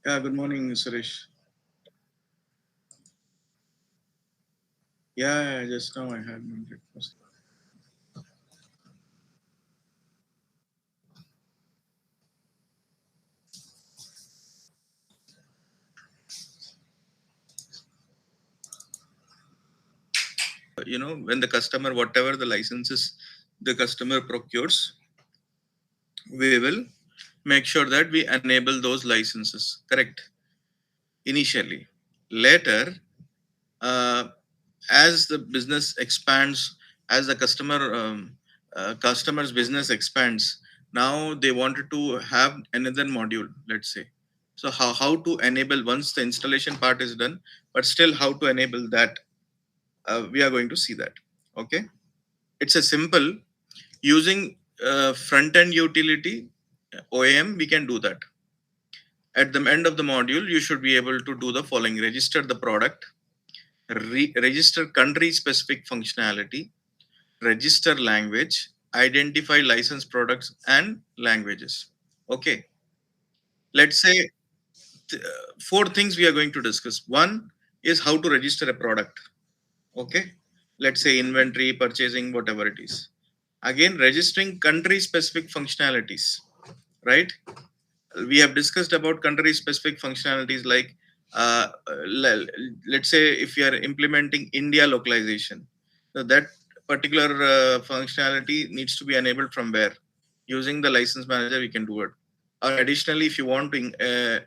Yeah, good morning, Suresh. Yeah, just now I had my breakfast. When the customer, whatever the licenses the customer procures, we will make sure that we enable those licenses, correct? Initially. Later, uh, as the business expands, as the customer's business expands, now they wanted to have another module, let's say. So how to enable once the installation part is done, but still how to enable that, we are going to see that. Okay, it's a simple using front end utility OAM. We can do that. At the end of the module, you should be able to do the following: register the product, register country specific functionality, register language, identify licensed products and languages. Okay, let's say four things we are going to discuss. One is how to register a product. Okay, let's say inventory, purchasing, whatever it is. Again, registering country specific functionalities, right? We have discussed about country specific functionalities like let's say if you are implementing India localization, so that particular functionality needs to be enabled from where? Using the license manager we can do it. Or additionally, if you want to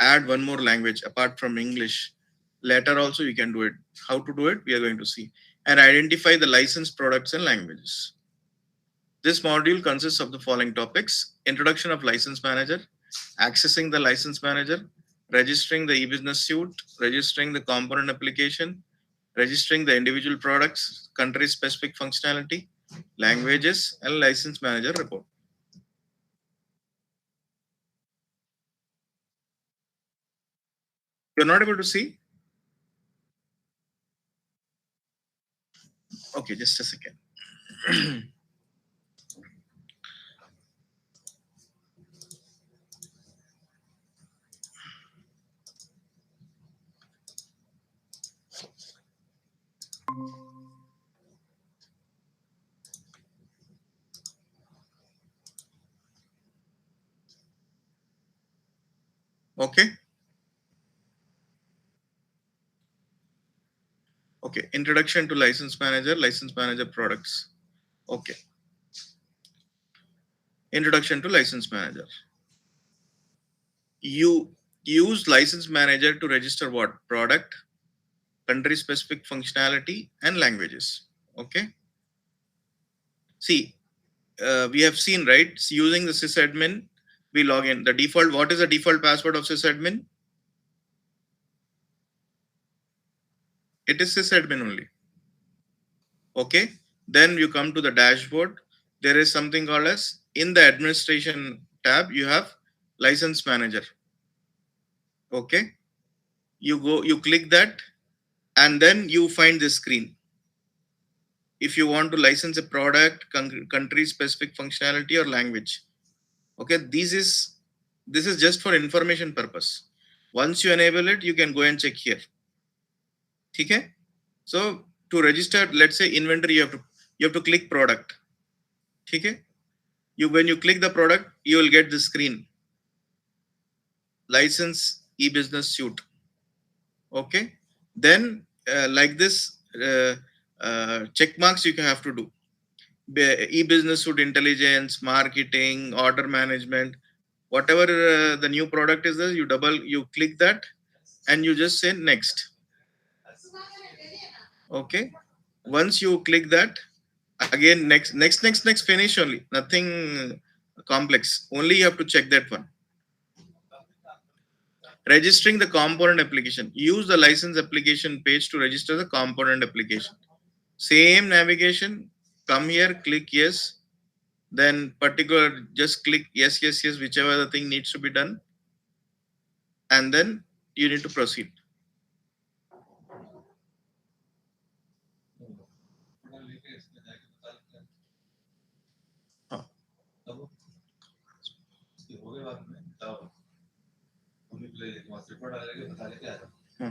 add one more language apart from English, later also you can do it. How to do it we are going to see. And identify the licensed products and languages. This module consists of the following topics: introduction of license manager, accessing the license manager, registering the e-business suite, registering the component application, registering the individual products, country specific functionality, languages, and license manager report. You're not able to see? Okay, just a second. Okay. Okay. Introduction to license manager products. Okay. Introduction to license manager. You use license manager to register what? Product, country specific functionality, and languages. Okay. See, we have seen, right? Using the sysadmin, we log in. The default, what is the default password of sysadmin? It is sysadmin only. Okay. Then you come to the dashboard. There is something called as, in the administration tab, you have license manager. Okay. You click that, and then you find this screen. If you want to license a product, country specific functionality, or language. Okay, this is just for information purpose. Once you enable it, you can go and check here. Okay. So to register, let's say inventory, you have to click product. Okay. When you click the product, you will get the screen, license e-business suite. Okay. Then like this, check marks you can have to do. E-business suite, intelligence, marketing, order management, whatever the new product is there, you click that, and you just say next. Okay. Once you click that, again next, finish only. Nothing complex. Only you have to check that one. Registering the component application. Use the license application page to register the component application. Same navigation. Come here, click yes. Then particular, just click yes, yes, yes, whichever the thing needs to be done. And then you need to proceed. हाँ. Hmm.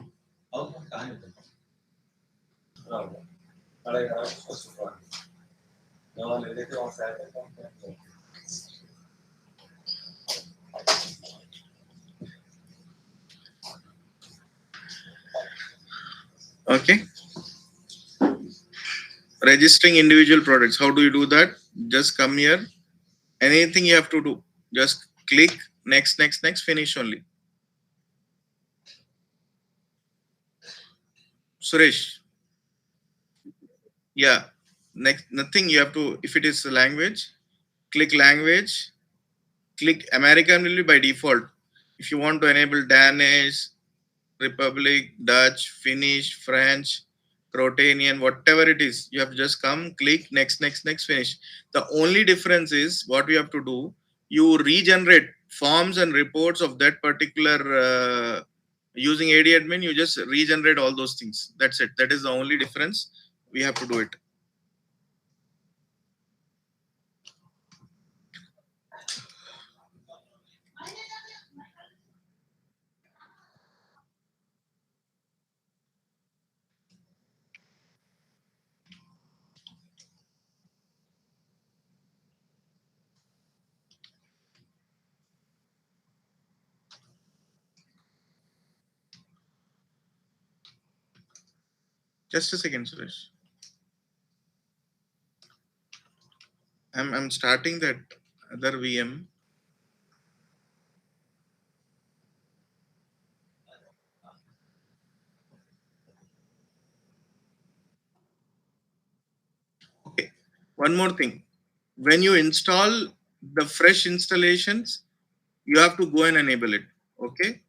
Okay. Registering individual products. How do you do that? Just come here. Anything you have to do. Just click next, next, next, finish only. Suresh. Yeah. Next, nothing you have to, if it is a language, click language, click American will be by default. If you want to enable Danish, Republic, Dutch, Finnish, French, Croatian, whatever it is, you have to just come, click next, next, next, finish. The only difference is what we have to do. You regenerate forms and reports of that particular using AD admin. You just regenerate all those things. That's it. That is the only difference. We have to do it. Just a second, Suresh. I'm starting that other VM. Okay. One more thing. When you install the fresh installations, you have to go and enable it. Okay.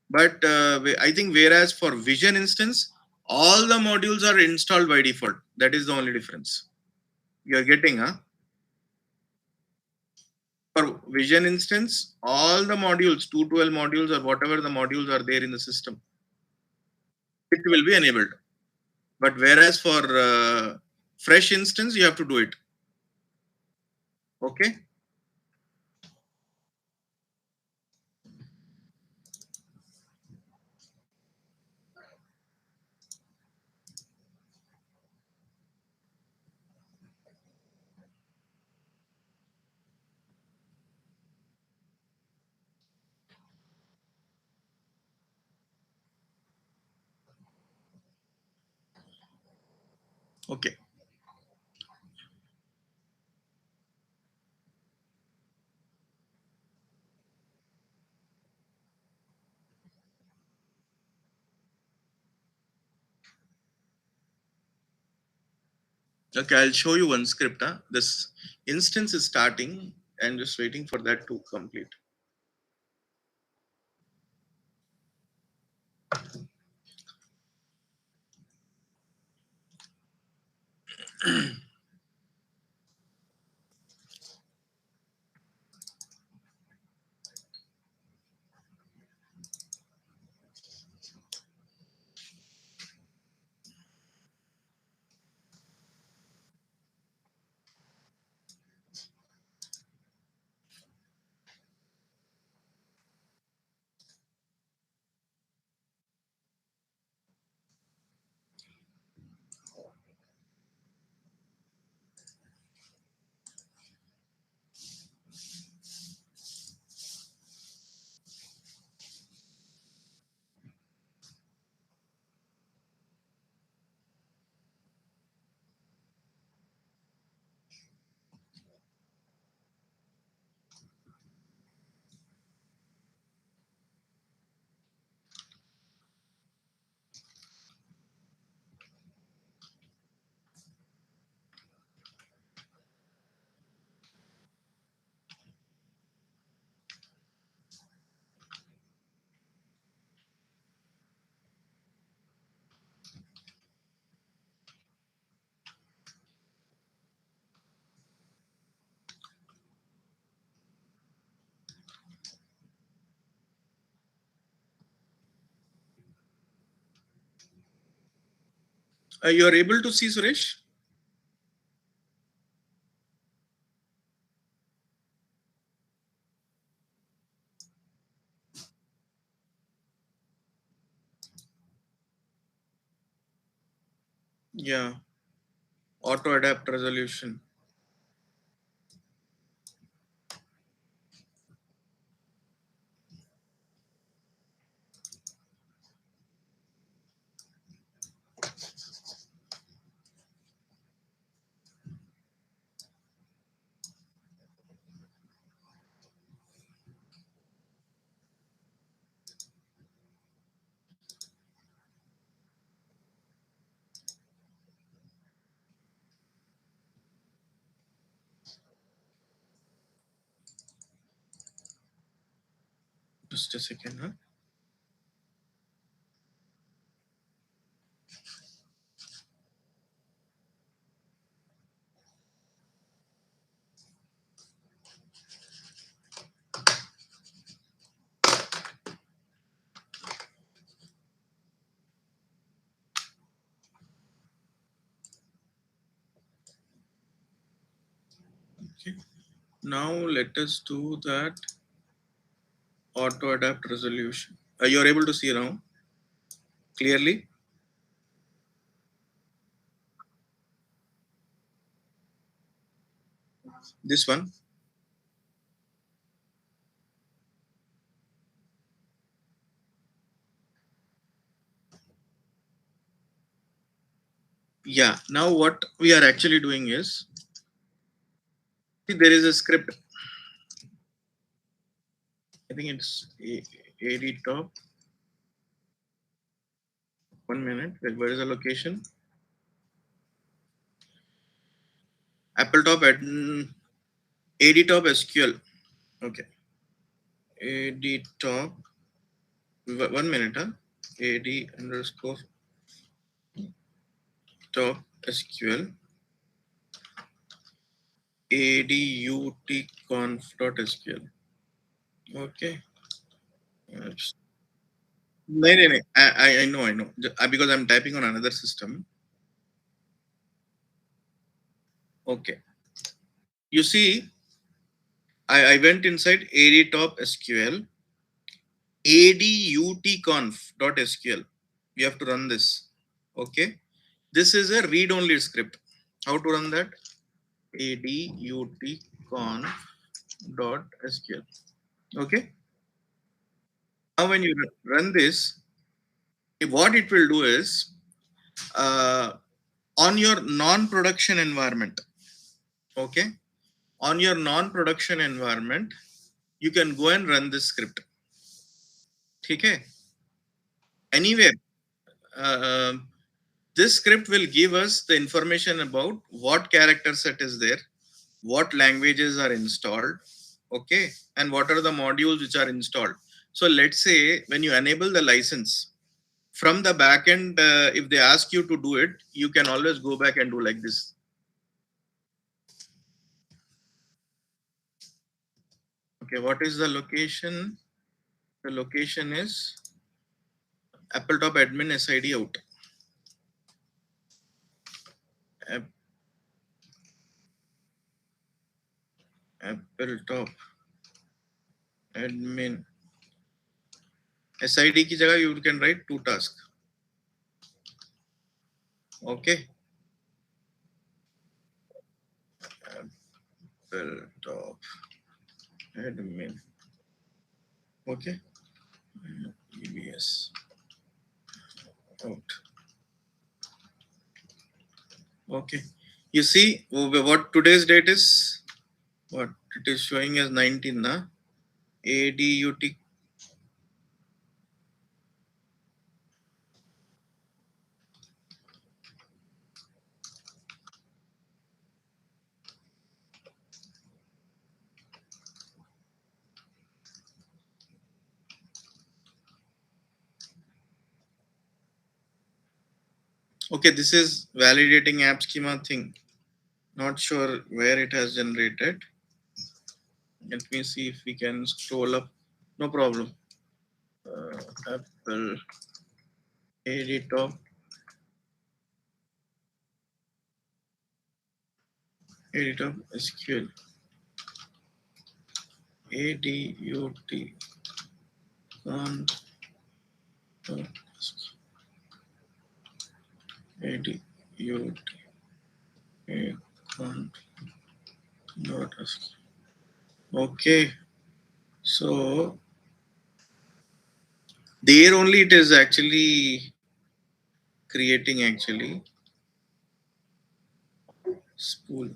But I think whereas for Vision instance, all the modules are installed by default. That is the only difference. You're getting, huh? For Vision instance, all the modules, 212 modules or whatever the modules are there in the system, it will be enabled. But whereas for fresh instance, you have to do it. Okay. Okay. Okay, I'll show you one script. Huh? This instance is starting and just waiting for that to complete. You are able to see Suresh? Yeah, auto adapt resolution. Just a second, huh? Okay. Now let us do that auto adapt resolution. You are able to see now clearly this one. Yeah. Now what we are actually doing is, see, there is a script. I think it's AD top. 1 minute. Where is the location? Apple top at AD top SQL. Okay. AD top. 1 minute, huh? AD underscore top SQL. adutconf.sql. Okay. No, no. I know. Because I'm typing on another system. Okay. You see, I went inside AD top SQL, adutconf.sql. You have to run this. Okay. This is a read only script. How to run that? adutconf.sql. Okay. Now, when you run this, what it will do is, uh, on your non-production environment, okay, on your non-production environment, you can go and run this script. Okay. Anywhere, uh, this script will give us the information about what character set is there, what languages are installed, okay, and what are the modules which are installed. So let's say when you enable the license from the backend, if they ask you to do it, you can always go back and do like this. Okay, what is the location? The location is Apple top admin SID out. Apple top admin SID की जगह you can write two task. Okay. Apple top admin. Okay. EBS out. Okay. You see what today's date is? What it is showing as 19, na? ADUT. Okay, this is validating app schema thing. Not sure where it has generated. Let me see if we can scroll up. No problem. Apple AD top AD top SQL ADUT con AD Okay, so there only it is actually creating actually spool.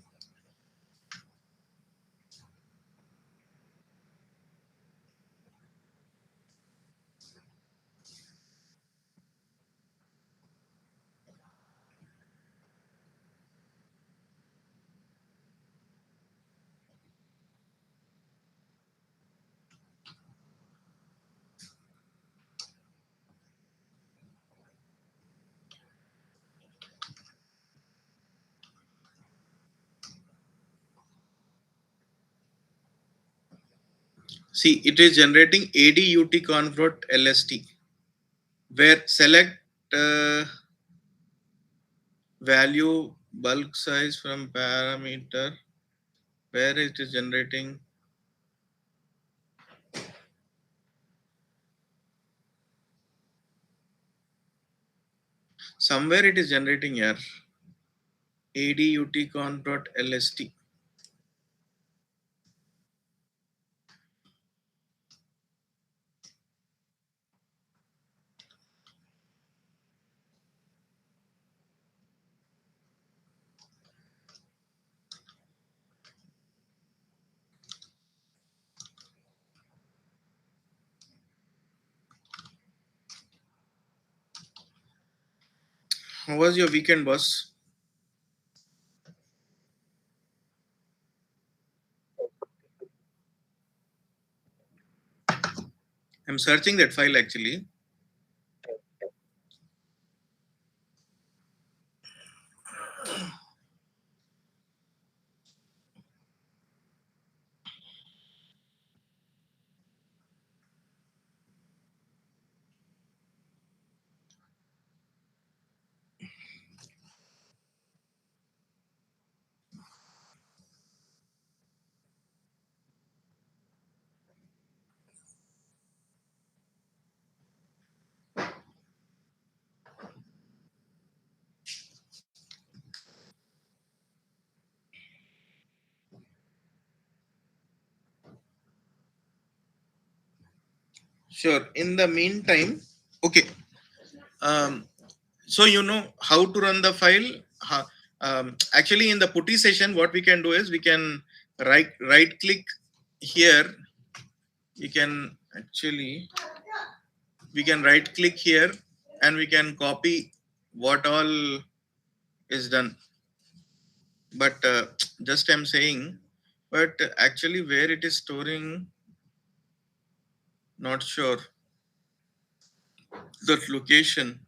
See, it is generating ADUT convert LST, where select value bulk size from parameter, where it is generating somewhere it is generating here ADUT convert LST. How was your weekend, boss? I'm searching that file actually. Sure. In the meantime, okay. Um, so you know how to run the file. Actually, in the putty session, what we can do is we can right click here. We can actually right click here and we can copy what all is done. But just I'm saying, but actually where it is storing, not sure that location.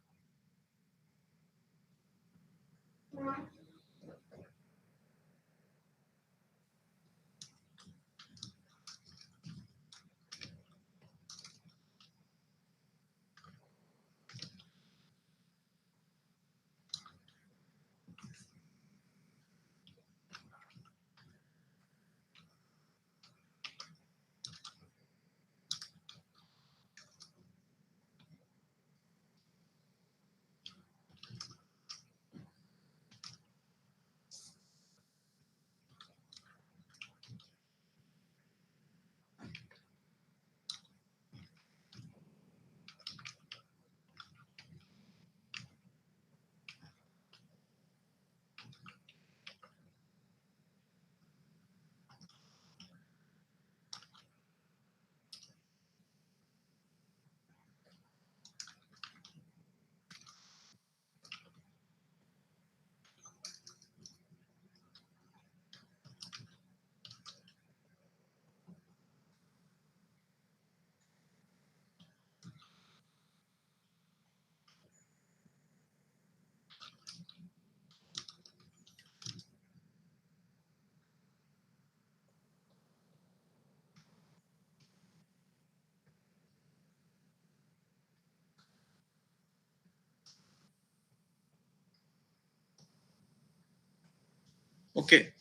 Okay.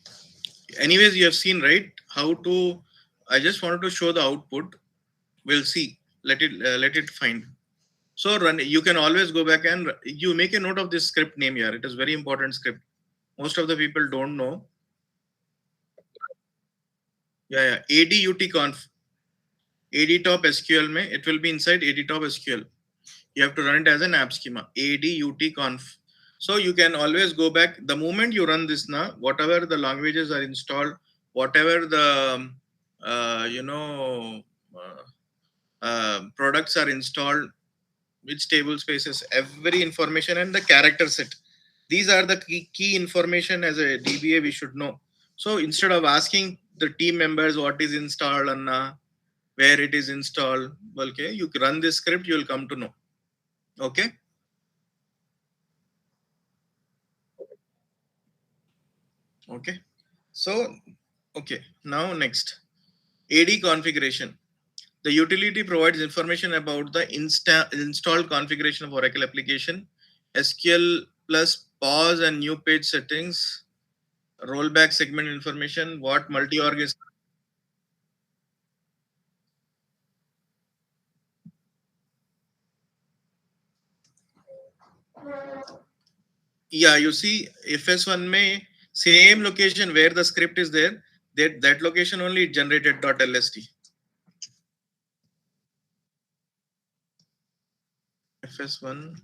Anyways, you have seen right how to. I just wanted to show the output. We'll see. Let it find. So run. You can always go back and you make a note of this script name here. It is very important script. Most of the people don't know. Yeah, yeah. ADUT ADTop SQL mein, it will be inside ADTop SQL. You have to run it as an app schema. ADUT So you can always go back. The moment you run this now, whatever the languages are installed, whatever the products are installed, which table spaces, every information and the character set. These are the key information as a DBA we should know. So instead of asking the team members what is installed and where it is installed, okay, you run this script, you will come to know. Okay. Okay. So, okay. Now next, AD configuration. The utility provides information about the installed configuration of Oracle application, SQL plus pause and new page settings, rollback segment information, what multi-org is. Yeah, you see, FS1 may same location where the script is there, that location only it generated .lst. FS1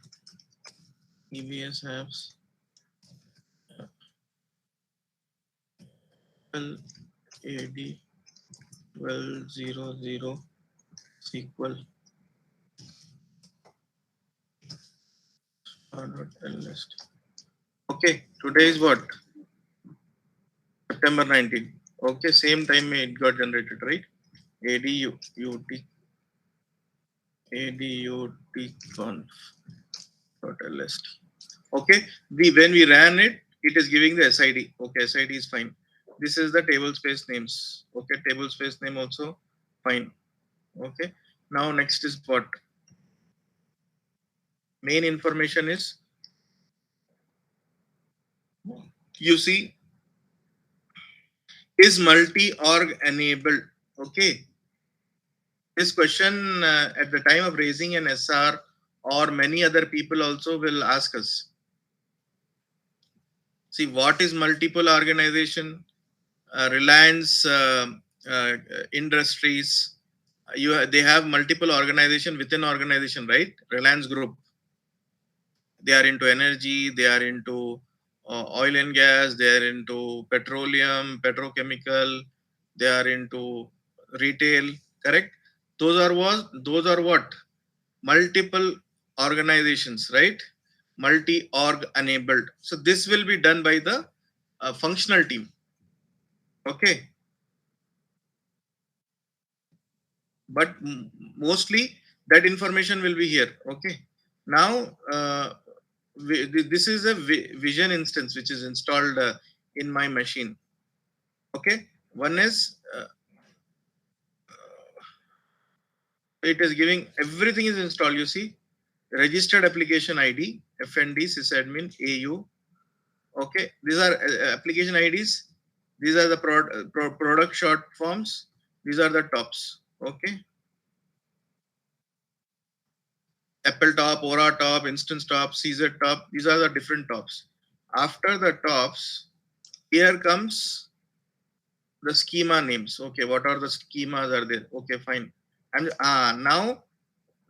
EBS apps AD 1200 SQL list. Okay, today is what? September 19. Okay, same time it got generated, right? ADUT ADUT conf.lst. Okay, when we ran it, it is giving the SID. Okay, SID is fine. This is the table space names. Okay, table space name also fine. Okay, now next is what? Main information is multi-org enabled. Okay, this question at the time of raising an SR or many other people also will ask us. See, what is multiple organization? Reliance uh, Industries. They have multiple organization within organization, right? Reliance Group. They are into energy. They are into oil and gas. They are into petroleum, petrochemical. They are into retail. Correct. Those are what multiple organizations, right? Multi-org enabled. So this will be done by the functional team. Okay, but mostly that information will be here. Okay, now this is a vision instance which is installed in my machine. Okay, one is it is giving everything is installed. You see, registered application ID, FND, sysadmin, AU. Okay, these are application IDs. These are the product short forms. These are the tops. Okay, Apple top, Aura top, Instance top, CZ top. These are the different tops. After the tops, here comes the schema names. Okay, what are the schemas are there? Okay, fine. And now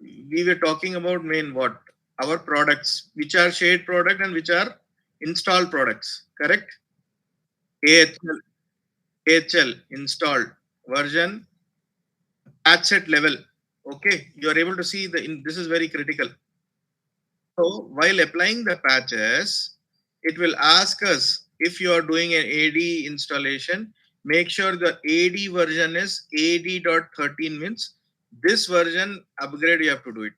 we were talking about main what? Our products, which are shared product and which are installed products. Correct? AHL installed version patch set level. Okay, you are able to see this is very critical. So while applying the patches, it will ask us if you are doing an AD installation, make sure the AD version is AD.13 means this version upgrade you have to do it.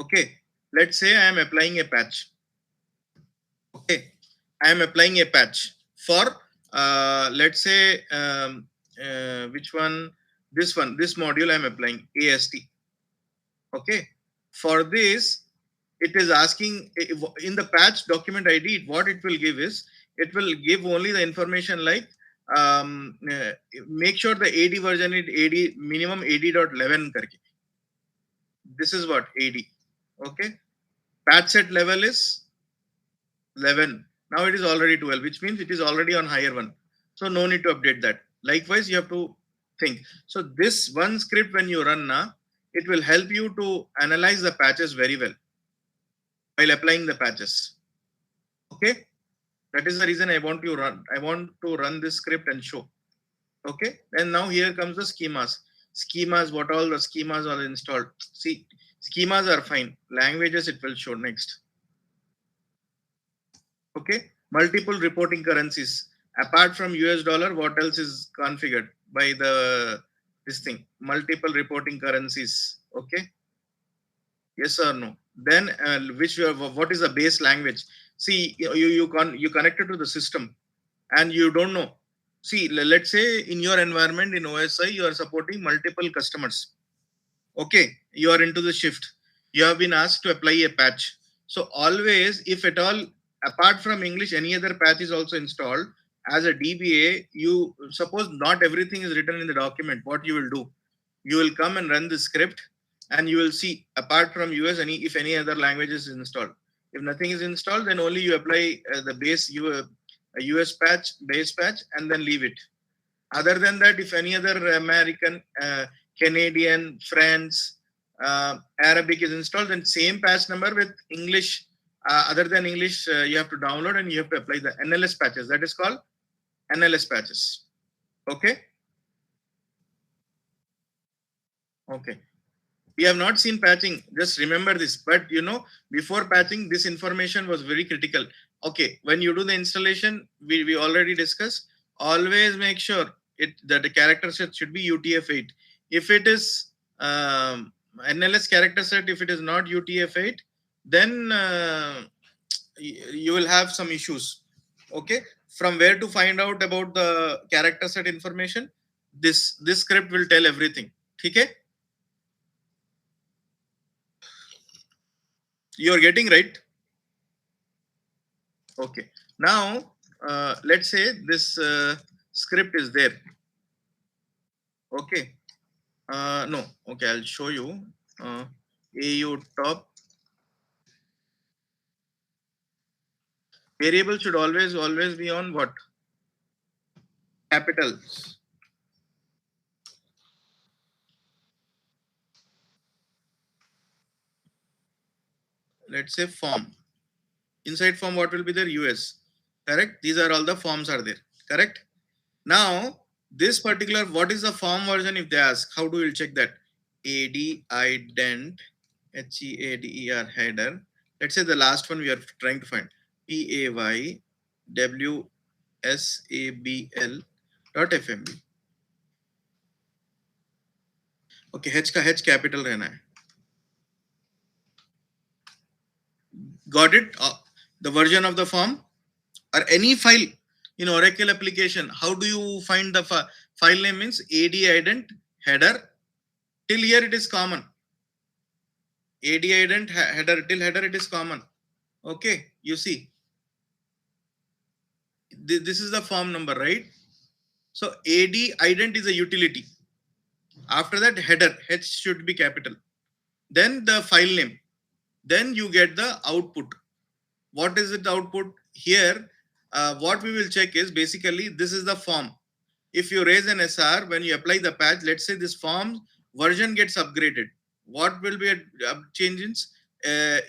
Okay, let's say I am applying a patch. Okay, I am applying a patch for let's say which one? This module I am applying AST. Okay, for this it is asking in the patch document ID. What it will give is it will give only the information like make sure the AD version is AD minimum AD.11 karke. This is what 80. Okay. Patch set level is 11. Now it is already 12, which means it is already on higher one. So no need to update that. Likewise, you have to think. So this one script when you run now, it will help you to analyze the patches very well while applying the patches. Okay. That is the reason I want to run. I want to run this script and show. Okay. And now here comes the schemas. Schemas, what all the schemas are installed. See, schemas are fine. Languages it will show next. Okay. Multiple reporting currencies. Apart from US dollar, what else is configured by the this thing? Multiple reporting currencies. Okay. Yes or no? Then which what is the base language? See, you connected to the system and you don't know. See, let's say in your environment in OSI, you are supporting multiple customers. Okay, you are into the shift. You have been asked to apply a patch. So always, if at all, apart from English, any other patch is also installed. As a DBA, you suppose not everything is written in the document. What you will do, you will come and run the script, and you will see apart from US, any other language is installed. If nothing is installed, then only you apply the base US patch, base patch, and then leave it. Other than that, if any other American, Canadian, French, Arabic is installed, then same patch number with English. Other than English, you have to download and you have to apply the NLS patches. That is called NLS patches. Okay. Okay. We have not seen patching. Just remember this. But before patching, this information was very critical. Okay. When you do the installation, we already discussed. Always make sure that the character set should be UTF-8. If it is NLS character set, if it is not UTF-8, then you will have some issues. Okay. From where to find out about the character set information? This script will tell everything. Okay. You are getting right. Okay. Now let's say this script is there. Okay. No. Okay. I'll show you. AU top variable should always be on what? Capitals. Let's say form. Inside form, what will be there? US. Correct. These are all the forms are there. Correct. Now this particular, what is the form version? If they ask, how do you check that? AD ident HEADER header. Let's say the last one we are trying to find. PAYWSABL dot FMB. Okay, H का H capital रहना है. Got it? The version of the form or any file in Oracle application. How do you find the file name? Means AD ident header. Till here it is common. AD ident header till header it is common. Okay, you see. This is the form number, right? So AD ident is a utility. After that, header H should be capital. Then the file name. Then you get the output. What is it output? Here, what we will check is basically this is the form. If you raise an SR, when you apply the patch, let's say this form version gets upgraded. What will be changes?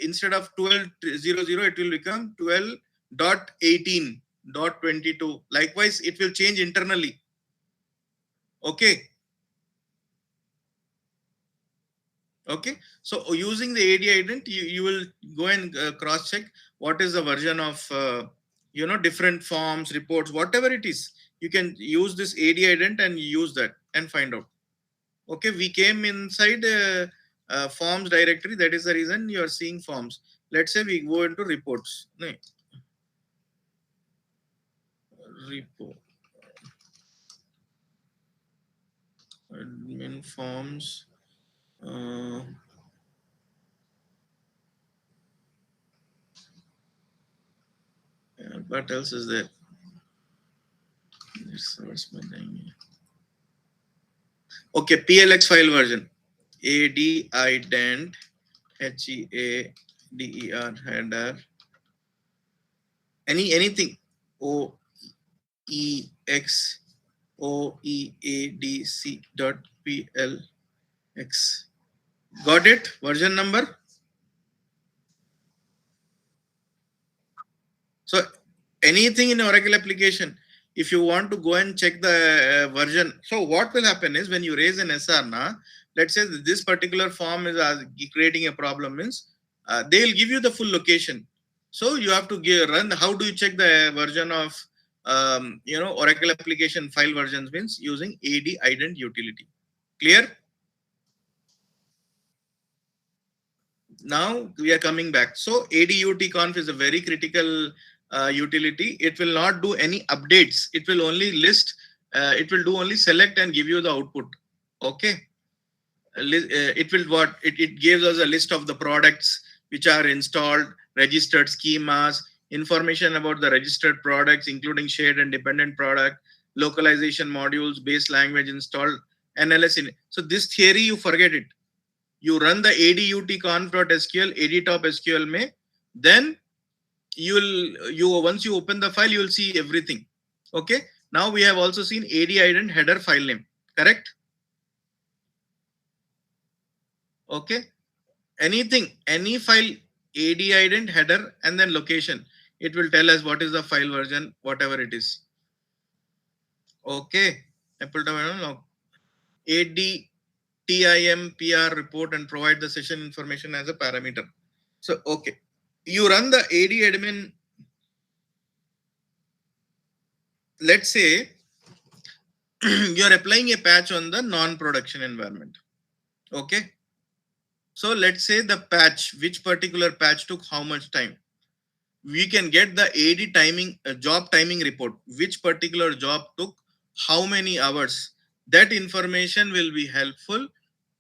Instead of 12.00, it will become 12.18.22. Likewise, it will change internally. Okay. Okay. So using the AD ident, you will go and cross check what is the version of different forms, reports, whatever it is. You can use this AD ident and use that and find out. Okay, we came inside forms directory. That is the reason you are seeing forms. Let's say we go into reports. No. Report. Admin forms. What else is there? Okay, PLX file version. AD header, anything, oexoeadc.plx. Got it? Version number. So anything in Oracle application, if you want to go and check the version, so what will happen is when you raise an SR, let's say that this particular form is creating a problem, means they will give you the full location. So you have to run. How do you check the version of Oracle application file versions? Means using AD ident utility. Clear? Now we are coming back. So ADUT is a very critical utility. It will not do any updates. It will only list. It will do only select and give you the output. Okay. It will what? It gives us a list of the products which are installed, registered schemas, information about the registered products, including shared and dependent product, localization modules, base language installed, NLS in. So this theory, you forget it. You run the adut.conf.sql, adtop SQL में, then once you open the file, you will see everything. Okay. Now we have also seen AD ident header file name. Correct? Okay. Anything, any file, AD ident header and then location. It will tell us what is the file version, whatever it is. Okay. AD TIMPR report and provide the session information as a parameter. So, okay. You run the AD admin. Let's say you're applying a patch on the non-production environment. Okay. So let's say the patch, which particular patch took how much time. We can get the AD timing, job timing report, which particular job took how many hours. That information will be helpful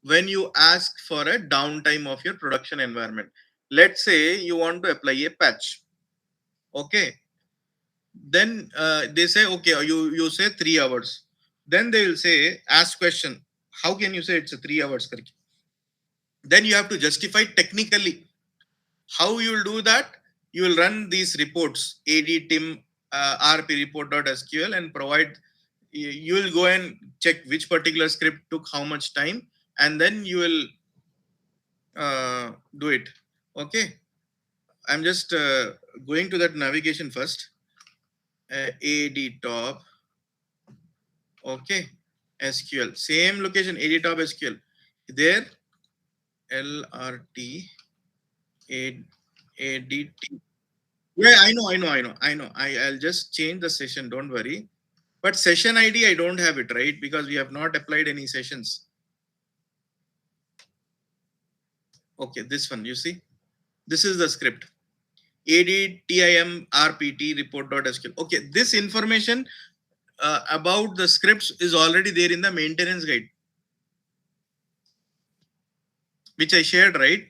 when you ask for a downtime of your production environment. Let's say you want to apply a patch. Okay. Then they say, okay, you say 3 hours. Then they will say, ask question, how can you say it's a 3 hours? Then you have to justify technically. How you will do that? You will run these reports, ADTIM RP report.sql, and provide. You will go and check which particular script took how much time, and then you will do it. Okay. I'm just going to that navigation first. AD top. Okay. SQL. Same location, AD top SQL. There, LRT, ADT. Yeah, I'll just change the session. Don't worry. But session ID, I don't have it, right? Because we have not applied any sessions. Okay, this one, you see? This is the script. ADTIMRPT report.sql. Okay, this information about the scripts is already there in the maintenance guide, which I shared, right?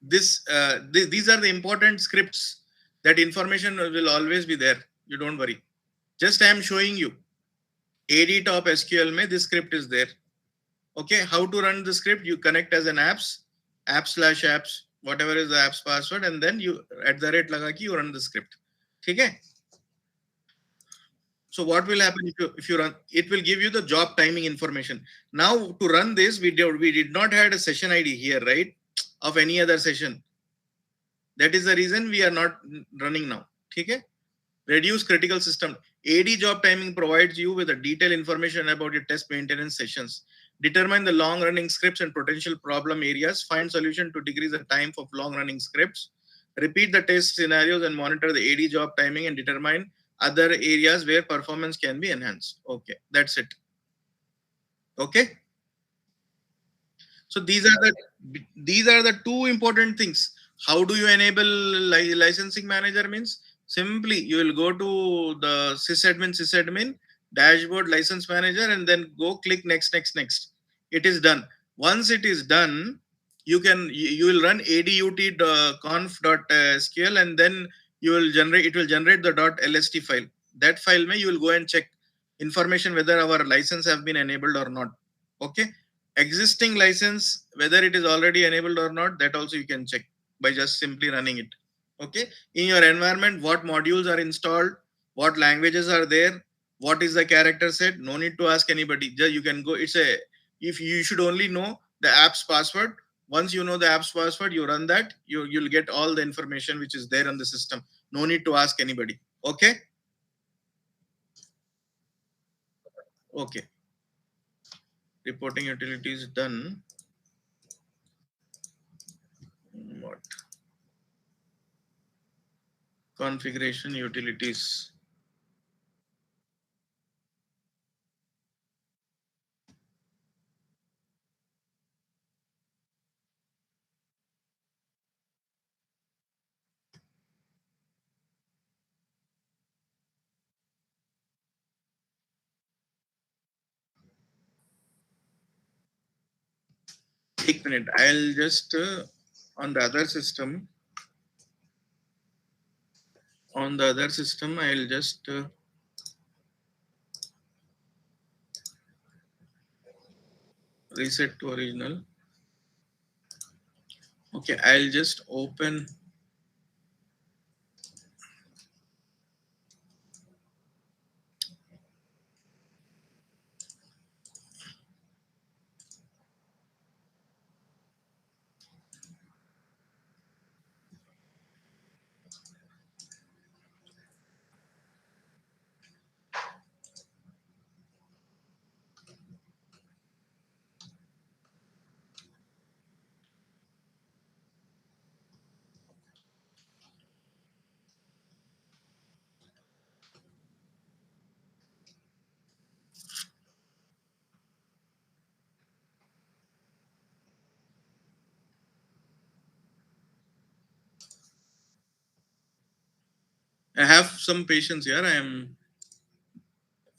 These are the important scripts. That information will always be there. You don't worry. Just I am showing you. AD top SQL mein this script is there. Okay, how to run the script? You connect as an apps, whatever is the apps password, and then you @ laga ki you run the script. Okay. So what will happen if you run? It will give you the job timing information. Now to run this, we did not had a session ID here, right? Of any other session. That is the reason we are not running now. Okay. Reduce critical system. AD job timing provides you with a detailed information about your test maintenance sessions. Determine the long running scripts and potential problem areas. Find solution to decrease the time of long running scripts. Repeat the test scenarios and monitor the AD job timing and determine other areas where performance can be enhanced. Okay, that's it. Okay. So these are the two important things. How do you enable licensing manager? Means simply you will go to the sysadmin dashboard license manager and then go click next. It is done. Once it is done, you will run adut.conf.sql and then it will generate the .lst file. That file may you will go and check information whether our license have been enabled or not. Okay. existing license, whether it is already enabled or not, that also you can check by just simply running it. Okay, in your environment, what modules are installed, what languages are there, what is the character set, no need to ask anybody, just you can go. It's a, if you should only know the app's password. Once you know the app's password, you run that, you'll get all the information which is there on the system. No need to ask anybody. Okay. Okay, reporting utilities done. What configuration utilities? One minute, I'll just on the other system. On the other system, I'll just reset to original. Okay, I'll just open. I have some patience here. I'm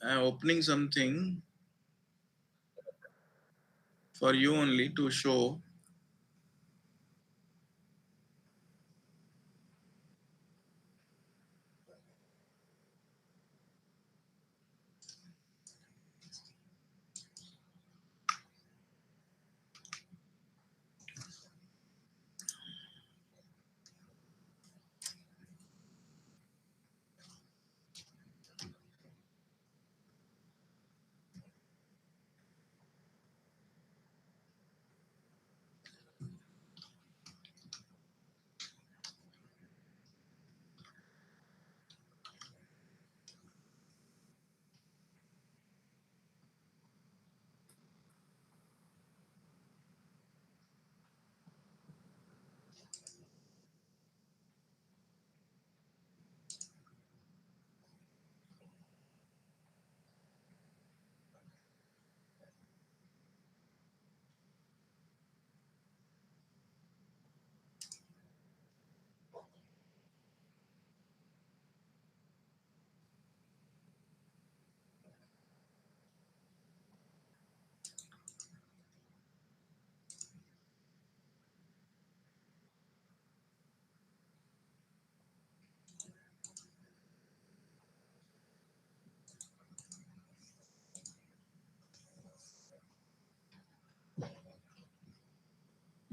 opening something for you only to show.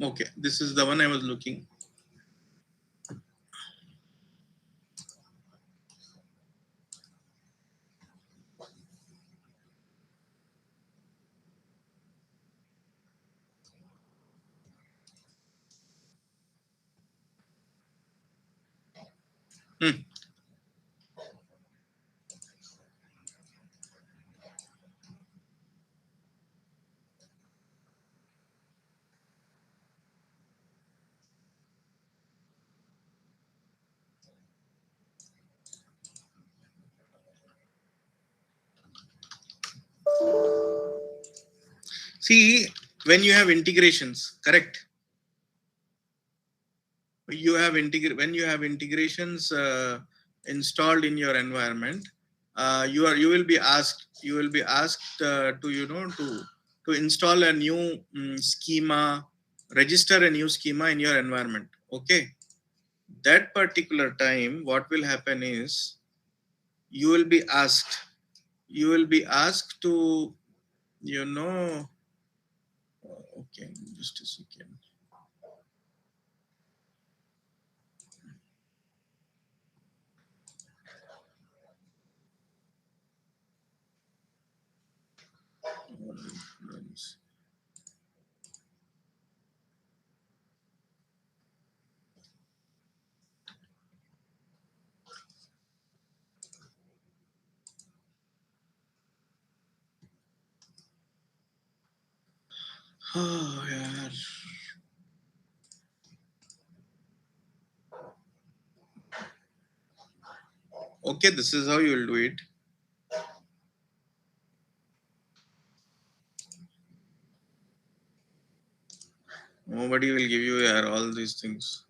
Okay, this is the one I was looking. Hmm. See, when you have integrations, correct? When you have integrations installed in your environment, you will be asked, to, to install a new schema, register a new schema in your environment. Okay, that particular time, what will happen is you will be asked, to, you know Just a second. Oh, yeah. Okay, this is how you will do it. Nobody will give you all these things.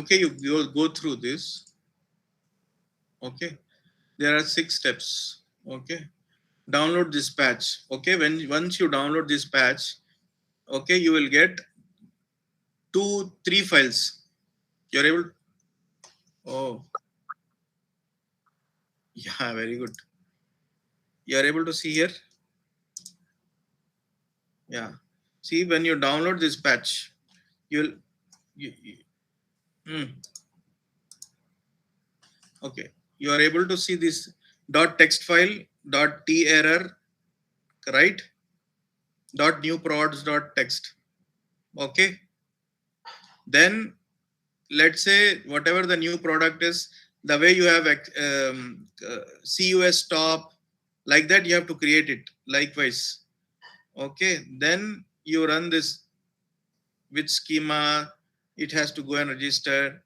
Okay, you will go through this. Okay, there are 6 steps. Okay, download this patch. Okay, when once you download this patch, okay, you will get 2 3 files. You're able. Oh, yeah, very good. You are able to see here. Yeah. See, when you download this patch, you'll. You, hmm, okay. You are able to see this dot text file, dot t error, right? Dot new prods dot text. Okay. Then let's say whatever the new product is, the way you have CUS top, like that you have to create it. Likewise. Okay. Then you run this which schema it has to go and register,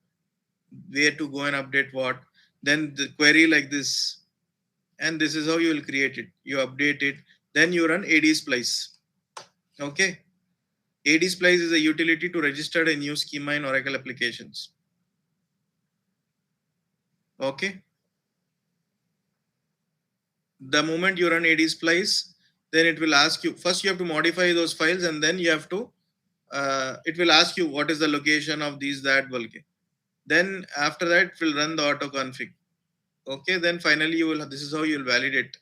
where to go and update what, then the query like this, and this is how you will create it. You update it, then you run ad splice. Okay, ad splice is a utility to register a new schema in Oracle applications. Okay, the moment you run ad splice, then it will ask you, first you have to modify those files, and then you have to it will ask you what is the location of these that bulk. Then after that it will run the auto config. Okay, then finally you will, this is how you will validate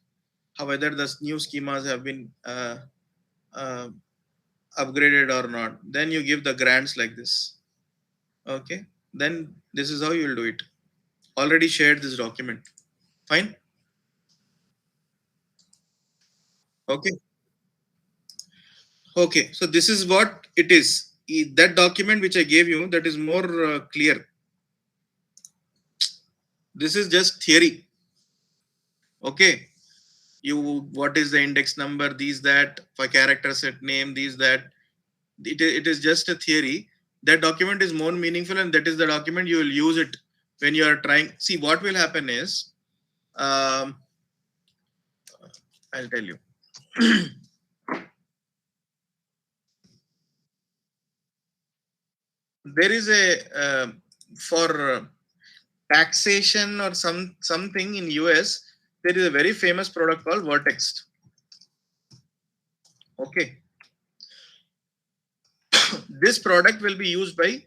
how whether the new schemas have been uh, upgraded or not. Then you give the grants like this. Okay, then this is how you will do it. Already shared this document. Fine. Okay. Okay, so this is what it is. That document which I gave you, that is more clear. This is just theory. Okay, you, what is the index number, these that, for character set name, these that, it is just a theory. That document is more meaningful, and that is the document you will use it when you are trying. See, what will happen is, um, I'll tell you. There is a for taxation or something in US. There is a very famous product called Vertex. Okay, this product will be used by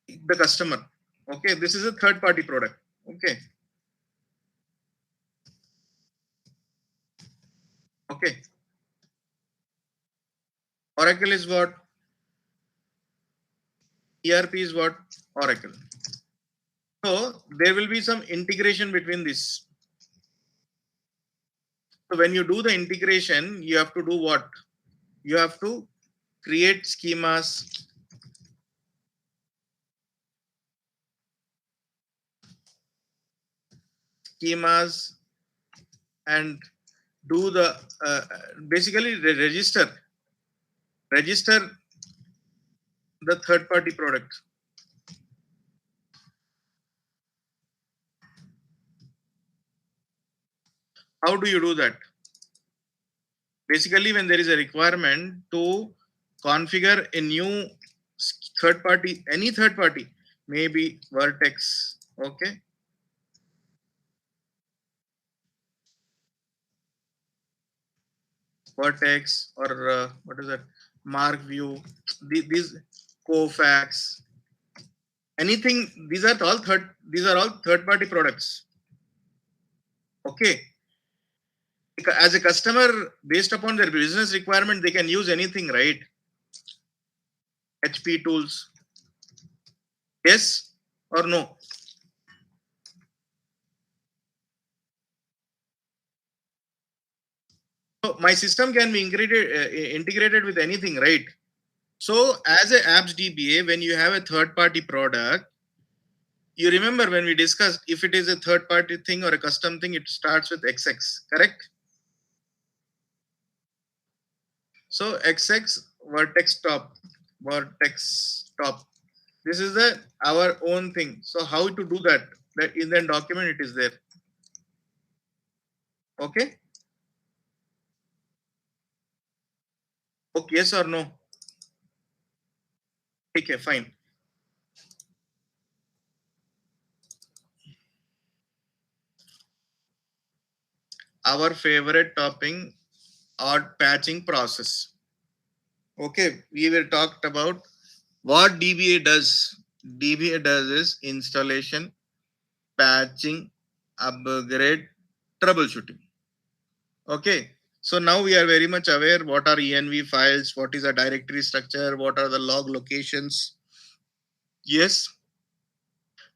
the customer. Okay, this is a third party product. Okay, Okay. Oracle is what? ERP is what? Oracle. So there will be some integration between this. So when you do the integration, you have to do what? You have to create schemas, and do the basically register the third party product. How do you do that? Basically, when there is a requirement to configure a new third party, any third party, maybe Vertex, okay, Vertex, or what is that, Mark View, these Kofax, anything. These are all third party products. Okay, as a customer, based upon their business requirement, they can use anything, right? HP tools, yes or no? So my system can be integrated with anything, right? So as a apps DBA, when you have a third party product, you remember when we discussed, if it is a third party thing or a custom thing, it starts with XX, correct? So XX vertex top. This is the our own thing. So how to do that? That in the document it is there. Okay. Okay. Yes or no? Okay. Fine. Our favorite topping or patching process. Okay. We were talked about what DBA does. DBA does is installation, patching, upgrade, troubleshooting. Okay. So now we are very much aware what are env files, what is a directory structure, what are the log locations. Yes.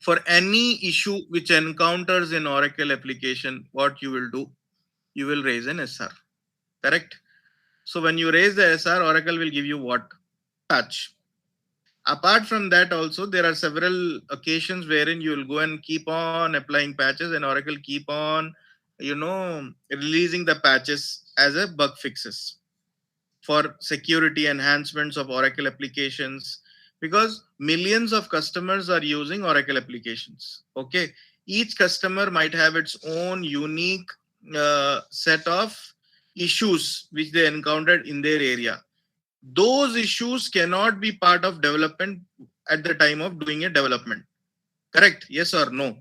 For any issue which encounters an Oracle application, what you will do? You will raise an SR. Correct? So when you raise the SR, Oracle will give you what? Patch. Apart from that, also there are several occasions wherein you will go and keep on applying patches, and Oracle keep on, releasing the patches as a bug fixes for security enhancements of Oracle applications, because millions of customers are using Oracle applications. Okay, each customer might have its own unique set of issues which they encountered in their area. Those issues cannot be part of development at the time of doing a development. Correct? Yes or no?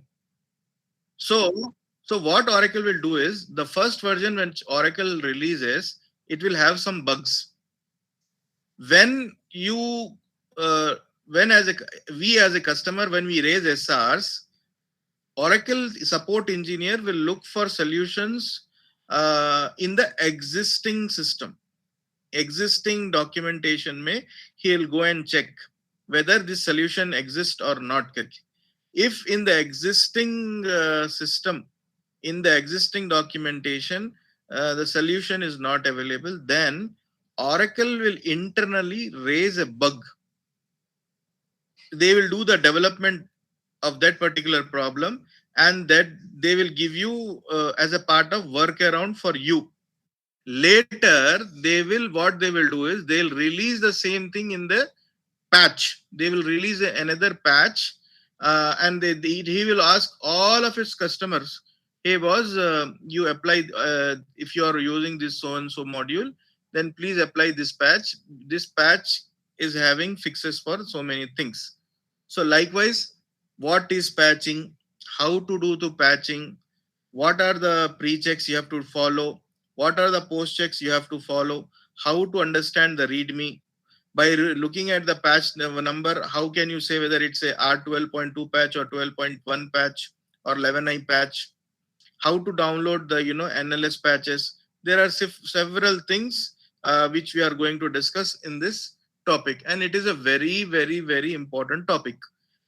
So, so what Oracle will do is the first version which Oracle releases, it will have some bugs. When you, uh, when as a we as a customer, when we raise SRs, Oracle support engineer will look for solutions in the existing system, existing documentation. May he'll go and check whether this solution exists or not. If in the existing system, in the existing documentation, the solution is not available, then Oracle will internally raise a bug. They will do the development of that particular problem, and that they will give you as a part of workaround for you. Later, what they will do is they'll release the same thing in the patch. They will release another patch, and he will ask all of his customers, hey boss, you applied, if you are using this so and so module, then please apply this patch. This patch is having fixes for so many things. So likewise, what is patching, how to do the patching, what are the pre-checks you have to follow, what are the post-checks you have to follow, how to understand the readme. By looking at the patch number, how can you say whether it's a R12.2 patch or 12.1 patch or 11i patch? How to download the NLS patches? there are several things which we are going to discuss in this topic, and it is a very, very, very important topic.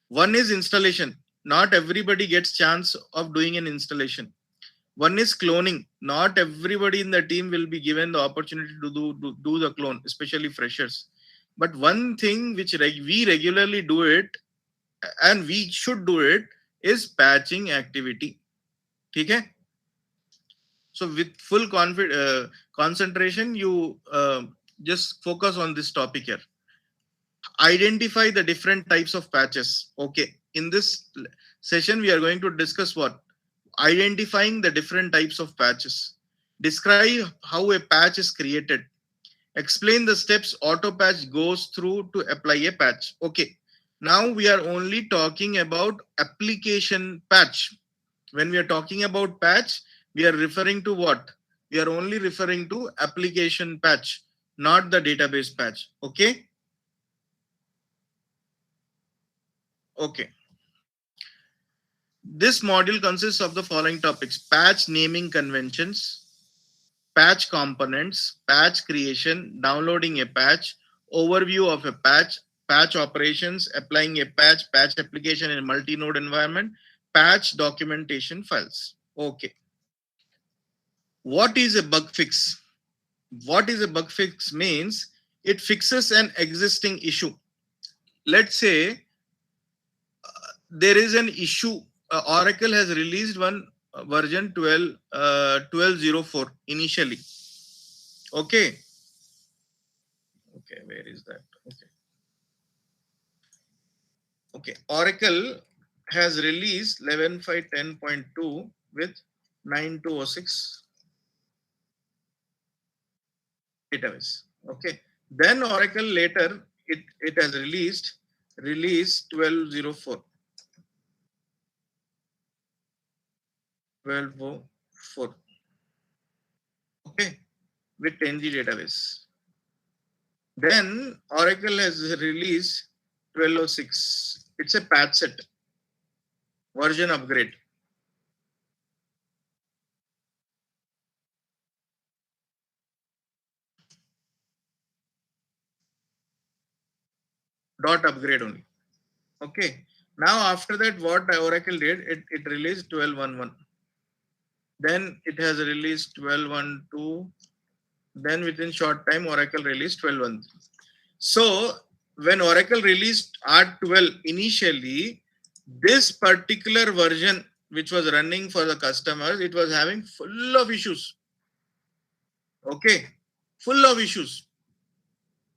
One is installation. Not everybody gets chance of doing an installation. One is cloning. Not everybody in the team will be given the opportunity to do the clone, especially freshers. But one thing which we regularly do it, and we should do it, is patching activity. Okay? So with full concentration, you just focus on this topic here. Identify the different types of patches. Okay. In this session, we are going to discuss what? Identifying the different types of patches. Describe how a patch is created. Explain the steps auto patch goes through to apply a patch. Okay. Now we are only talking about application patch. When we are talking about patch, we are referring to what? We are only referring to application patch, not the database patch. Okay. Okay. This module consists of the following topics: patch naming conventions, patch components, patch creation, downloading a patch, overview of a patch, patch operations, applying a patch, patch application in a multi-node environment, patch documentation files. Okay. What is a bug fix? What is a bug fix means it fixes an existing issue. Let's say there is an issue. Oracle has released one version 12.04 initially. Okay. Okay, where is that? Okay. Okay. Oracle has released 11.5.10.2 with 9206 database. Okay. Then Oracle later it has released 12.04. 1204. Okay, with 10G database. Then Oracle has released 1206. It's a patch set version upgrade. Dot upgrade only. Okay. Now after that, what Oracle did, it released 12.11. Then it has released 12.12. Then within short time, Oracle released 12.13. So when Oracle released R12 initially, this particular version which was running for the customers, it was having full of issues. Okay, full of issues.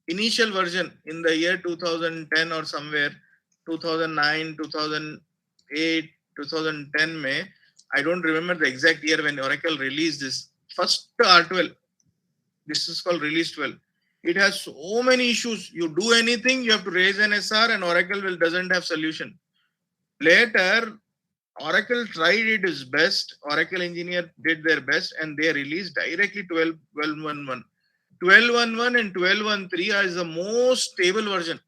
Initial version in the year 2010 or somewhere, 2009, 2008, 2010 May, I don't remember the exact year when Oracle released this first R12. This is called release 12. It has so many issues. You do anything, you have to raise an SR, and Oracle doesn't have solution. Later, Oracle tried its best. Oracle engineer did their best, and they released directly 12.11. 12.11 and 12.13 is the most stable version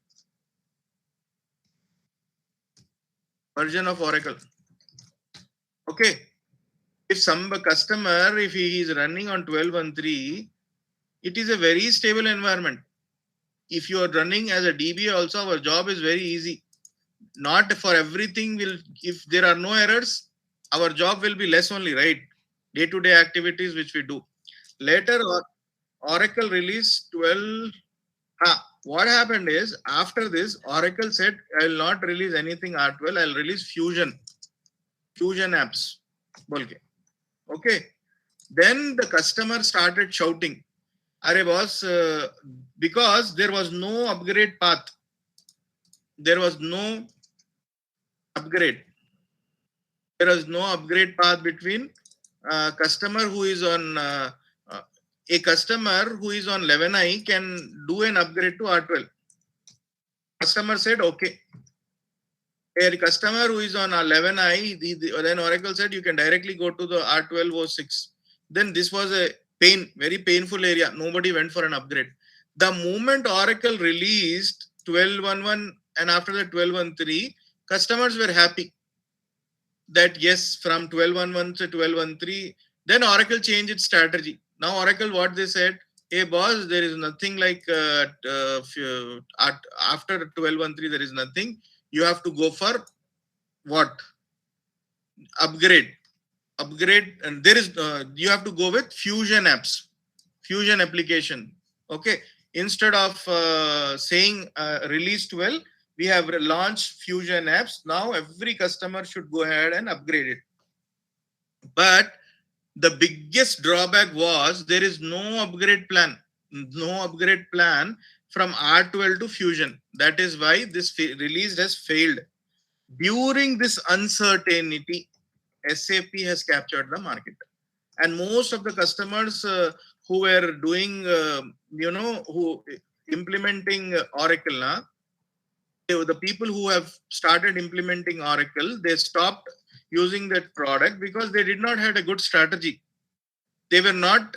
of Oracle. Okay. If some customer, if he is running on 12.13, it is a very stable environment. If you are running as a DBA also, our job is very easy. Not for everything will, if there are no errors, our job will be less only, right? Day-to-day activities which we do. Later, Oracle released 12. What happened is, after this, Oracle said, I will not release anything R12, I'll release Fusion apps. Okay. Then the customer started shouting, Arey boss, because there was no upgrade path. There was no upgrade. There was no upgrade path between customer who is on a customer who is on 11i can do an upgrade to R12. Customer said, okay. A customer who is on 11i, then Oracle said you can directly go to the R1206. Then this was a very painful area. Nobody went for an upgrade. The moment Oracle released 12.11 and after the 12.13, customers were happy that yes, from 12.11 to 12.13, then Oracle changed its strategy. Now Oracle, what they said, hey boss, there is nothing like after 12.13 there is nothing. You have to go for what? Upgrade. Upgrade, and there is you have to go with Fusion apps, Fusion application. Okay. Instead of saying release 12, we have launched Fusion apps. Now every customer should go ahead and upgrade it. But the biggest drawback was there is no upgrade plan. No upgrade plan from R12 to Fusion. That is why this release has failed. During this uncertainty, SAP has captured the market. And most of the customers who were doing, who implementing Oracle, the people who have started implementing Oracle, they stopped using that product because they did not have a good strategy. They were not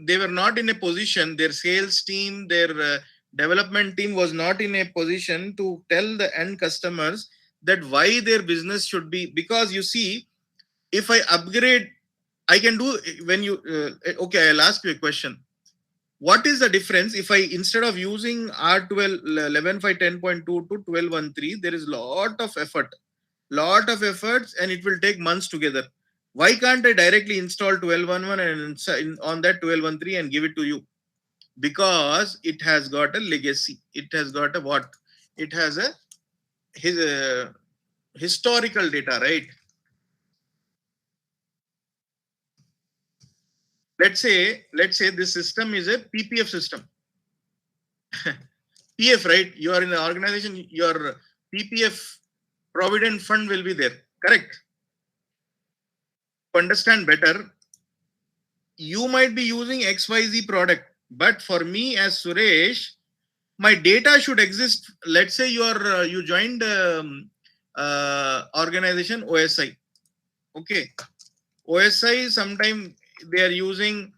they were not in a position. Their sales team, their development team was not in a position to tell the end customers that why their business should be. Because you see, if I upgrade, I can do when you okay. I'll ask you a question. What is the difference if I, instead of using R12 11.5 10.2 to 12.13, there is lot of efforts, and it will take months together. Why can't I directly install 12.11 and on that 12.13 and give it to you? Because it has got a legacy. It has got a what? It has a his historical data, right? Let's say this system is a PPF system. PF, right? You are in the organization, your PPF provident fund will be there, correct? To understand better, you might be using XYZ product, but for me as Suresh, my data should exist. Let's say you joined organization OSI. Okay, OSI sometime they are using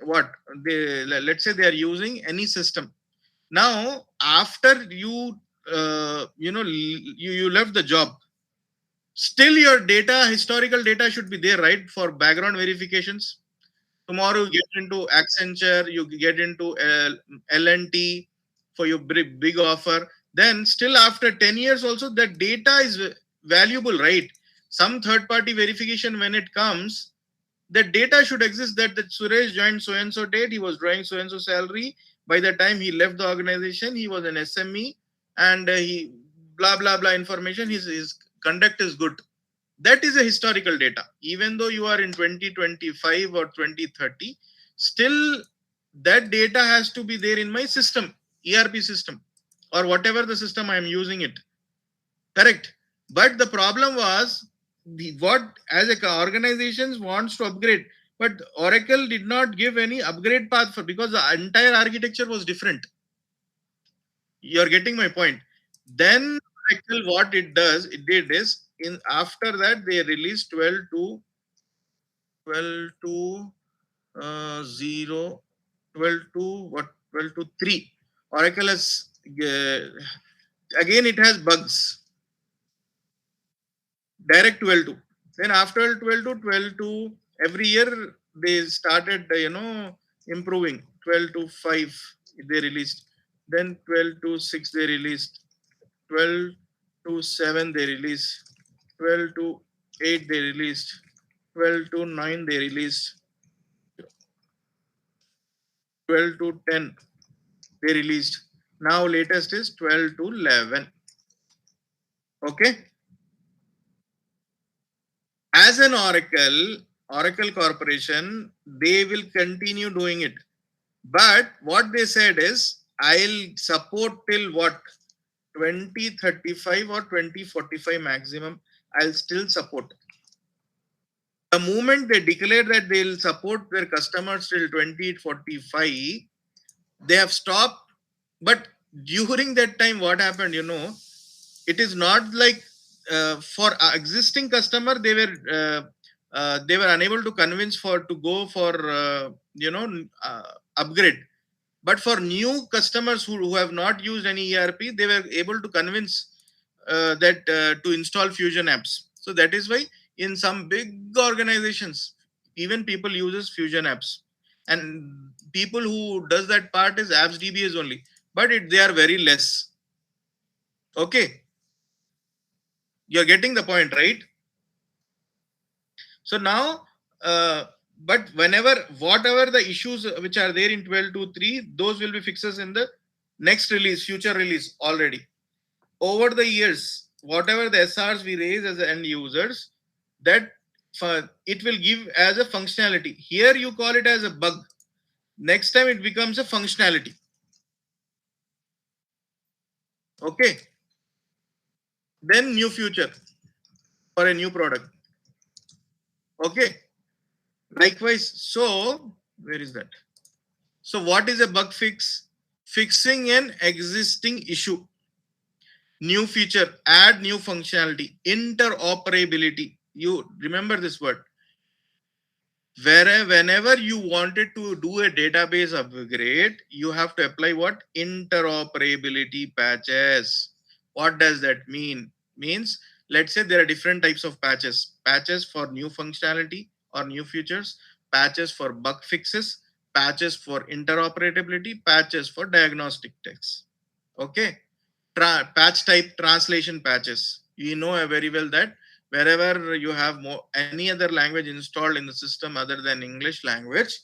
what they, let's say they are using any system. Now after you you left the job, still your data, historical data should be there, right, for background verifications. Tomorrow you get into Accenture, you get into L&T for your big offer. Then still after 10 years also, that data is valuable, right? Some third party verification when it comes, the data should exist that Suresh joined so and so date, he was drawing so and so salary. By the time he left the organization, he was an SME, and he blah blah blah information. His conduct is good. That is a historical data. Even though you are in 2025 or 2030, still that data has to be there in my system, ERP system, or whatever the system I am using it. Correct. But the problem was what as a organizations wants to upgrade, but Oracle did not give any upgrade path for, because the entire architecture was different. You're getting my point. Then Oracle, what it did is, in after that they released 12 to 0, 12 to what, 12 to 3. Oracle has again it has bugs. Direct 12 to. Then after 12 to 12 to, every year they started improving. 12 to 5 they released. Then 12 to 6 they released. 12 to 7 they released. 12 to 8 they released. 12 to 9 they released. 12 to 10 they released. Now latest is 12 to 11. Okay. As an Oracle Corporation, they will continue doing it. But what they said is, I'll support till what, 2035 or 2045 maximum. I'll still support. The moment they declare that they'll support their customers till 2045, they have stopped. But during that time, what happened, it is not like for existing customer they were unable to convince for to go for upgrade. But for new customers who have not used any ERP, they were able to convince that to install Fusion apps. So that is why in some big organizations, even people uses Fusion apps, and people who does that part is apps DBAs only, but they are very less. Okay, you're getting the point, right? So now, uh, but whenever whatever the issues which are there in 12.2.3, those will be fixes in the next release, future release already. Over the years, whatever the SRs we raise as end users, that it will give as a functionality. Here you call it as a bug. Next time it becomes a functionality. Okay. Then new future for a new product. Okay. Likewise, so where is that? So what is a bug fix? Fixing an existing issue. New feature, add new functionality, interoperability. You remember this word. Whenever you wanted to do a database upgrade, you have to apply what? Interoperability patches. What does that mean? Means, let's say there are different types of patches. Patches for new functionality or new features, patches for bug fixes, patches for interoperability, patches for diagnostic tests. Okay. Patch type translation patches. You know very well that wherever you have any other language installed in the system other than English language,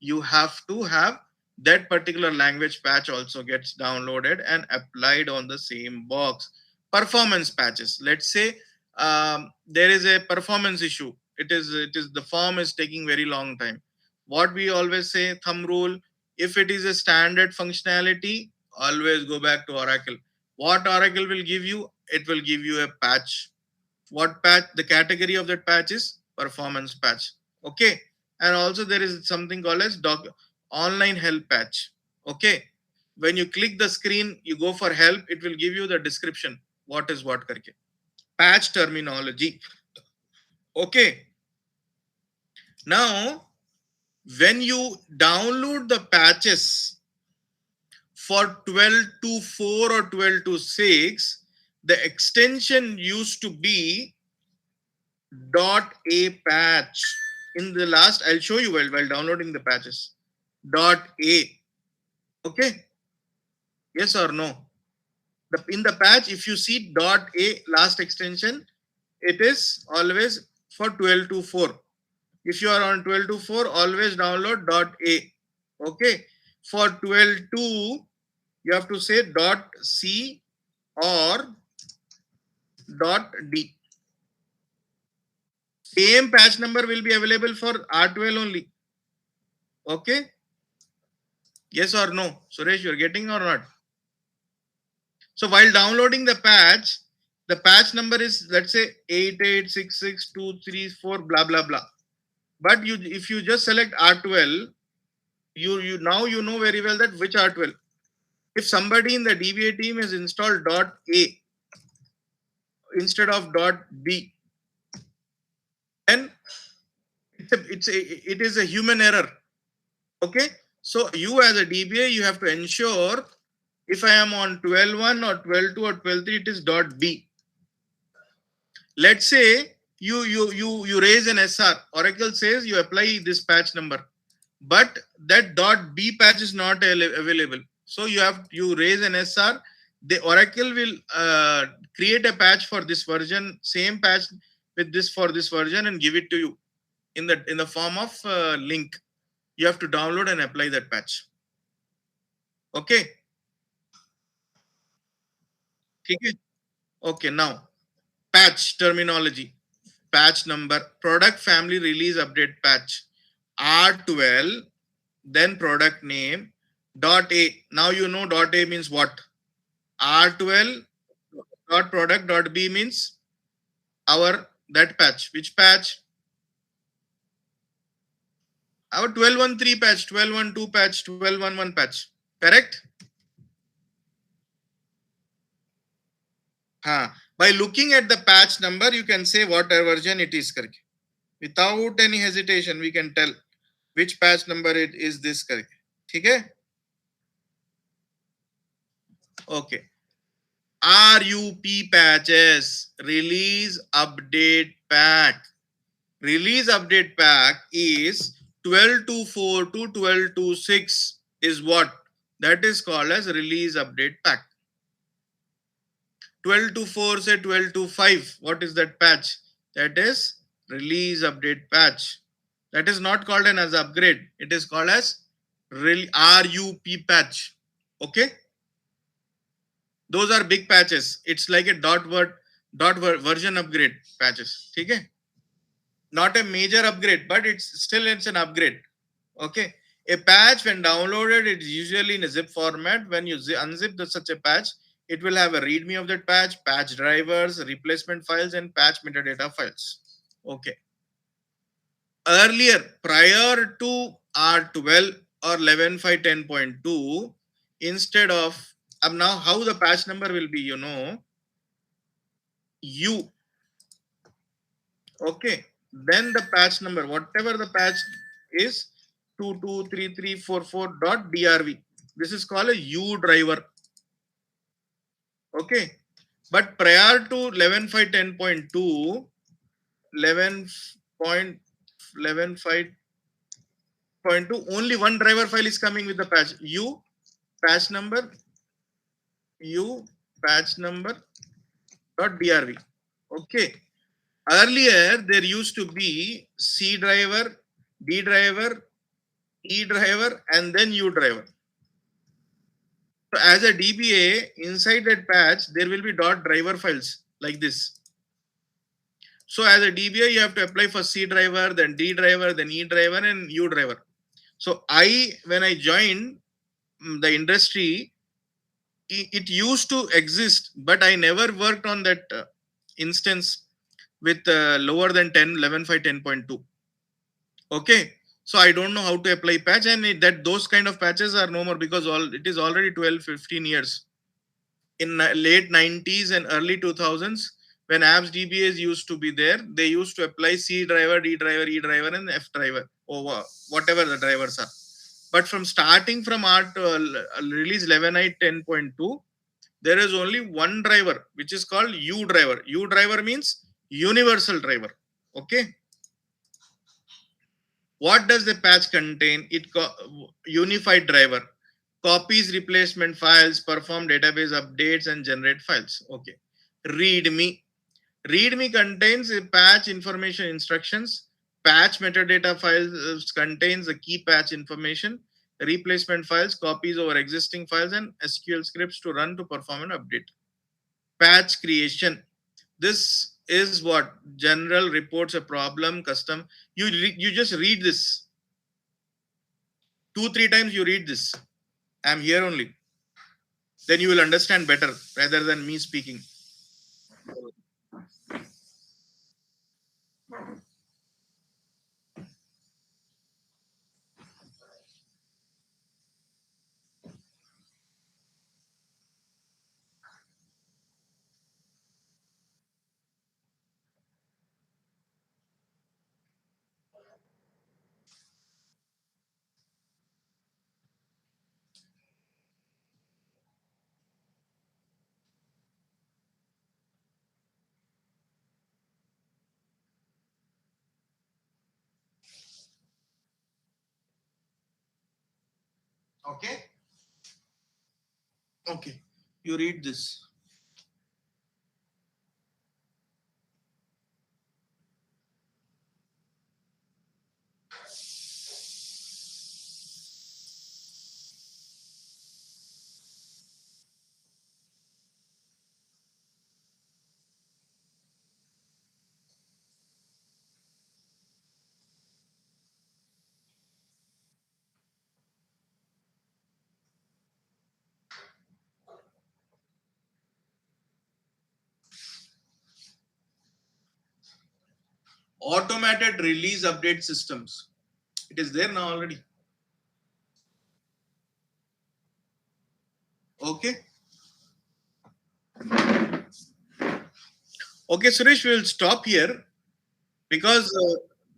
you have to have that particular language patch also gets downloaded and applied on the same box. Performance patches. Let's say there is a performance issue. It is the form is taking very long time. What we always say, thumb rule, if it is a standard functionality, always go back to Oracle. What Oracle will give you? It will give you a patch. What patch? The category of that patch is performance patch. Okay. And also there is something called as online help patch. Okay. When you click the screen, you go for help, it will give you the description. What is what karke. Patch terminology. Okay. Now, when you download the patches for 12.4 or 12.6, the extension used to be .a patch. In the last, I'll show you while downloading the patches. .a. Okay. Yes or no? In the patch, if you see .a last extension, it is always for 12.4. If you are on 12.4, always download .a. Okay. For 12.2, you have to say .c or .d. Same patch number will be available for R12 only. Okay. Yes or no? Suresh, you're getting or not? So while downloading the patch number is, let's say, 88662334 blah blah blah. But if you just select R12, you now you know very well that which R12. If somebody in the DBA team has installed .a instead of .b, then it is a human error. Okay. So you as a DBA, you have to ensure if I am on 12.1 or 12.2 or 12.3, it is .b. Let's say you raise an SR. Oracle says you apply this patch number, but that .b patch is not available. So you raise an SR. The Oracle will create a patch for this version, same patch with this for this version, and give it to you in the form of link. You have to download and apply that patch. Okay. Okay. Okay. Now patch terminology. Patch number, product family release update patch, R12, then product name, .a. Now you know .a means what? R12 dot product dot b means our that patch. Which patch? Our 12.1.3 patch, 12.1.2 patch, 12.1.1 patch. Correct? By looking at the patch number, you can say what version it is. Karke. Without any hesitation, we can tell which patch number it is this. Karke. Okay? Okay. RUP patches, release update pack. Release update pack is 12.4 to 12.6 is what? That is called as release update pack. 12.4 say 12.5. What is that patch? That is release update patch. That is not called an as upgrade. It is called as RUP patch. Okay? Those are big patches. It's like a version upgrade patches. Okay? Not a major upgrade, but it's an upgrade. Okay, a patch when downloaded, it's usually in a zip format. When you unzip such a patch, it will have a readme of that patch drivers, replacement files, and patch metadata files. Okay, earlier prior to R12 or 11.5.10.2, instead of now how the patch number will be, u. Okay, then the patch number, whatever the patch is, 223344.drv. This is called a U driver. Okay, but prior to 11.5.10.2, 11.11.5.2, only one driver file is coming with the patch U patch number U patch number .drv. Okay, earlier there used to be C driver, D driver, E driver, and then U driver. So as a DBA, inside that patch, there will be .driver files like this. So as a DBA, you have to apply for C driver, then D driver, then E driver, and U driver. So when I joined the industry, it used to exist, but I never worked on that instance with lower than 10, 11.5.10.2. Okay. So I don't know how to apply patch, and that those kind of patches are no more because it is already 12, 15 years. In late 90s and early 2000s, when apps DBAs used to be there, they used to apply C driver, D driver, E driver, and F driver, or whatever the drivers are. But from starting from release 11.10.2, there is only one driver, which is called U driver. U driver means universal driver. Okay. What does the patch contain? Unified driver. Copies replacement files, perform database updates, and generate files. Okay. README. README contains a patch information instructions. Patch metadata files contains the key patch information. Replacement files, copies over existing files, and SQL scripts to run to perform an update. Patch creation. This is what general reports a problem, custom. You just read this 2-3 times. You read this. I'm here only. Then you will understand better rather than me speaking. Okay. Okay. You read this. Automated release update systems. It is there now already. Okay. Okay, Suresh, we will stop here because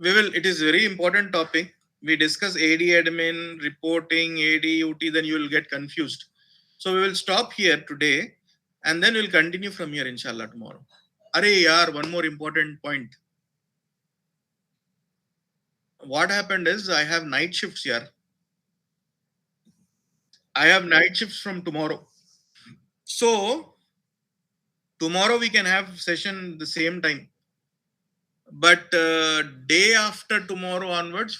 it is very important topic. We discuss AD admin, reporting, AD UT, then you will get confused. So we will stop here today and then we'll continue from here, inshallah, tomorrow. Arey yaar, one more important point. What happened is I have night shifts here. I have night shifts from tomorrow. So tomorrow we can have session the same time. But day after tomorrow onwards,